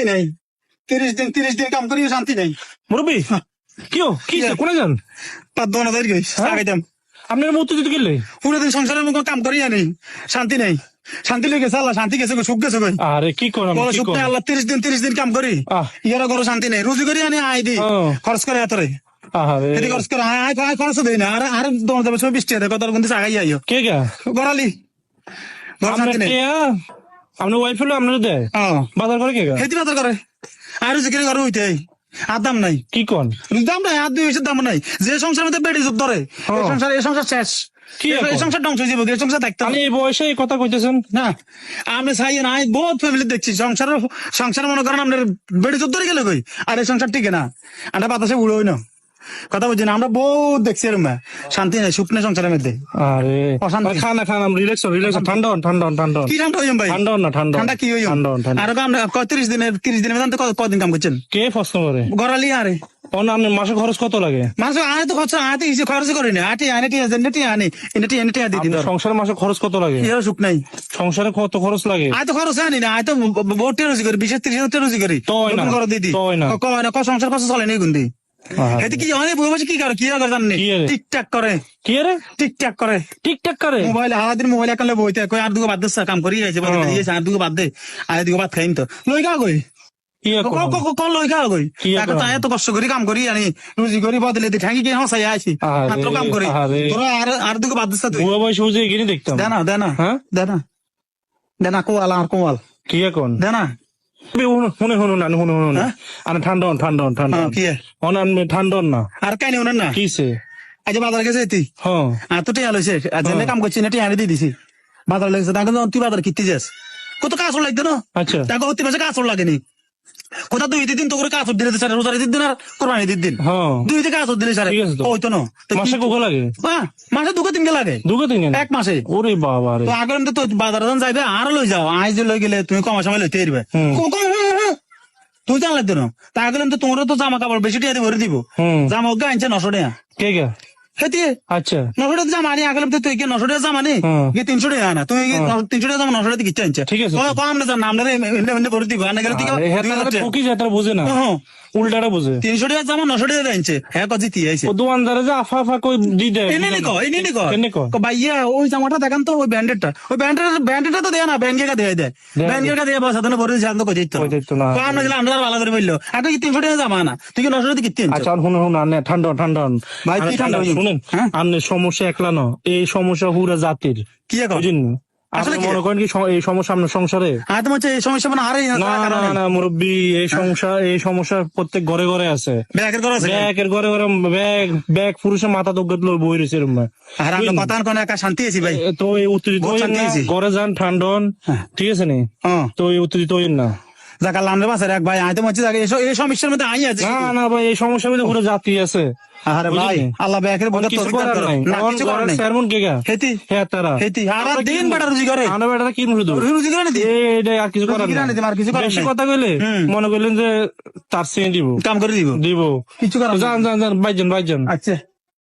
নাই 30 দিন কাম করি শান্তি নাই মুরব্বী কি কোনে যান 5-2000 গই আগাইতাম আপনার মতো দিতে গেলে পুরো দিন সংসারের মতো কাম করি আনি শান্তি নাই শান্তি লেগে গেছে আল্লাহ শান্তি গেছে সুখ গেছে কই আরে কি করেন বলো সুখ নাই আল্লাহ 30 দিন কাম করি ইয়ারা ঘরে শান্তি নাই রুজি করি আনি আই দি খরচ করে এতরে আরে এদি খরচ করে আই খরচ দেই না আর দোন যাবে 20 টাকা কত কোন দিন আগাই আইও কে গা গরালি ঘর শান্তি নাই আপনার ওয়াইফ হলো আপনার দেয় বাজার করে কে গা হেতি বাজার করে আর রুজি করে ঘরে হইতে আর দাম নাই কি কোন দাম নাই আর 2 দাম নাই যে সংসার মধ্যে বেড়ে যুগ ধরে এই সংসার শেষ কি এই সংসার ধ্বংস হয়ে যাবে এই সংসার থাকতে আপনি এই বয়সে এই কথা কইতেছেন না আমি চাই না বহুত ফ্যামিলি দেখছি সংসার মনে করেন আপনার বেড়ে যুগ ধরে গেলে কই আর এই সংসার ঠিক না আমরা বাতাসে উড়োই না কথা বলছি না আমরা বহুত দেখছি এরম শান্তি নাই সুখ নেই সংসারের মধ্যে আরে খানা রিল্যাক্স ঠান্ডা কি ঠান্ডা হইম ভাই ঠান্ডা কি হইম আর আমরা 30 দিনের মধ্যে কদিন কাম করছেন কে প্রশ্ন করে গড়ালি আরে আপনার মাসে খরচ কত লাগে মাসে আয় তো খরচ আয় তো খরচ করি না আটি সংসার মাসে খরচ কত লাগে সুখ নাই সংসারে কত খরচ লাগে আয় তো খরচ আনি না আয় তো বহুত রুজি করি 20-30 রুজি করি দিদি কমায় না সংসার খরচ চলে নেই গুন্দি এতে কি অনেক বউ বসে কি করে জানেন টিকটাক করে কি রে টিকটাক করে মোবাইল দিন মোবাইল একালে বইতে কই আর দুগো বাদ দে কাম করি আছে আর দুগো বাদ দে আর দুগো ভাত খাইম তো লই গা কই লই গা কই এত কষ্ট করি কাম করি আনি রুজি করি বদলে দি ঠাঙ্গি কি হসাই আছি মাত্র কাম করি তোরা আর দুগো বাদ দে তুই বুয়া বয়স বুঝে গিয়ে দেখতাম দেনা কোয়াল আর কোয়াল কি এখন দেনা ঠান্ডা না আর কাইনি উনান না কিসে আজ বাজার গেছে তুই হ্যাঁ তো টিয়া লইছে জেনে কাম করছি না টিয়া দিয়ে দিছি বাজার লেগেছে তাকে তুই বাজার কিনতে যাস কত কাঁচড় লাগতো না আচ্ছা তাকে অতি মাসে কাঁচড় লাগেনি কোথা 2-3 দিন তো করে কাঁচড় দিলে স্যার রোজার দিন আর কোরবানি দিন 2 দিন কাঁচড় দিলে স্যার ওই তো না মাসে কত লাগে মাসে 2-3 লাগে 2-3 এক মাসে ওরে বাবা রে তো আগে তো বাজার যাইবে আর লই যাও আজ যে লই গেলে তুমি কম সময় লইতে পারবে তুই জানলে তো না তা আগে তো তোমারও তো জামা কাপড় বেশি টিয়া ভরে দিব জামা ওকে আনছে 900 টাকা কে গে হেতি আচ্ছা 900 টাকা জামা আনি আগে তুই কি 900 টাকা জামা নি 300 টাকা আনা তুই 300 টাকা জামা 900 টাকা কিনতে আনছে ঠিক আছে কম না জান আমরা এমনি ভরে দিব আনা গেলে তুই ঠকি যেটা বুঝে না উল্টাটা বুঝে 300 টাকা জামা 900 টাকা আনছে হ্যাঁ কজি তি আইছে ও দোকানদারে যে আফা কই দি দেয় এনে কো ভাইয়া ওই জামাটা দেখান তো ওই ব্যান্ডেডটা তো দেয় না ব্যান্ডের কা দেয় ব্যান্ডের কা দেয় বসা তো ভরে জান তো কই দিত না কম না গেলে আমরা ভালো করে বললো আর তুই 300 টাকা জামা না তুই কি 900 টাকা কিনতে আনছে আচ্ছা শুনুন আনে ঠান্ডা ভাই কি ঠান্ডা শুনেন আনে সমস্যা একলা না এই সমস্যা পুরো জাতির কি এখন আসলে মনে করেন কি এই সমস্যা আপনার সংসারে এই সমস্যা মানে আরে না মুরব্বী এই সমস্যা প্রত্যেক ঘরে ঘরে আছে ব্যাগের ঘরে ব্যাগ পুরুষের মাথা দগ্গত বই রয়েছে এরকম কথা কোন একা শান্তি আছি ভাই তো এই উত্তেজিত ঘরে যান ঠান্ডন ঠিক আছে নি তো এই উত্তেজিত হইন না জায়গা লামরে বাসার এক ভাই আইতে মচ্ছে এই সমস্যার মধ্যে আই আছে না ভাই এই সমস্যার মধ্যে পুরো জাতি আছে আরে ভাই আল্লাহ ব্যাগের বলে কিছু করার নাই না কিছু করার নাই সেরমন কে গা হেতি হে তারা হেতি আর দিন বড় রুজি করে আনা বেটা কি রুজি করে না এইটা আর কিছু করার নাই আর কিছু করার নাই বেশি কথা কইলে মনে কইলেন যে তার সিনে দিব কাম করে দিব কিছু করার যান বাইজন আচ্ছা